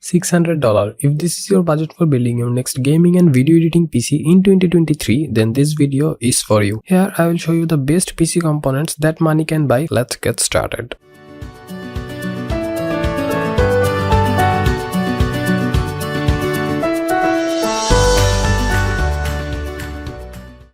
$600. If this is your budget for building your next gaming and video editing PC in 2023, then this video is for you. Here I will show you the best PC components that money can buy. Let's get started.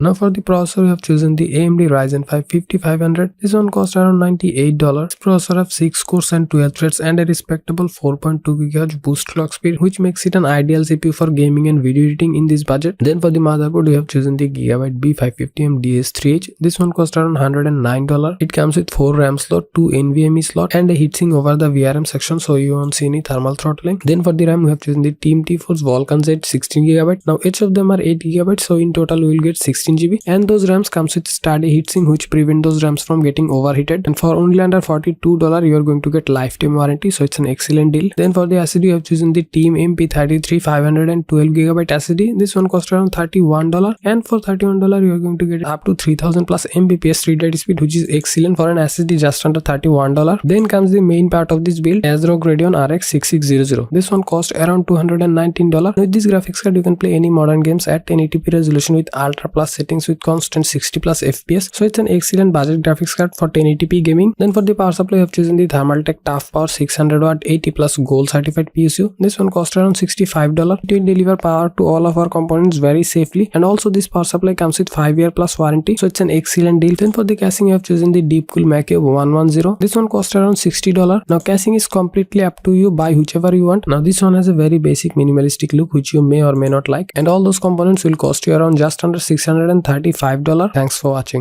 Now for the processor, we have chosen the AMD Ryzen 5 5500. This one costs around $98. This processor has 6 cores and 12 threads and a respectable 4.2 GHz boost clock speed, which makes it an ideal CPU for gaming and video editing in this budget. Then for the motherboard, we have chosen the Gigabyte B550M DS3H. This one costs around $109. It comes with 4 RAM slot, 2 NVMe slot and a heatsink over the VRM section, so you won't see any thermal throttling. Then for the RAM, we have chosen the Team T-Force Vulcan Z 16GB. Now each of them are 8GB, so in total we will get 16GB, and those RAMs comes with sturdy heatsink which prevent those RAMs from getting overheated, and for only under $42 you are going to get lifetime warranty, so it's an excellent deal. Then for the SSD, you have chosen the Team MP33 512GB SSD. This one costs around $31, and for $31 you are going to get up to 3000 plus Mbps read write speed, which is excellent for an SSD just under $31. Then comes the main part of this build, ASRock Radeon RX 6600. This one costs around $219. With this graphics card you can play any modern games at 1080p resolution with ultra plus settings with constant 60 plus FPS, so it's an excellent budget graphics card for 1080p gaming. Then for the power supply, I have chosen the Thermaltake Tough Power 600W 80 plus gold certified PSU. This one costs around $65. It will deliver power to all of our components very safely, and also this power supply comes with 5-year plus warranty, so it's an excellent deal. Then for the casing, I have chosen the Deepcool Macave 110. This one costs around $60. Now casing is completely up to you, buy whichever you want. Now this one has a very basic minimalistic look which you may or may not like, and all those components will cost you around just under $635. Thanks for watching.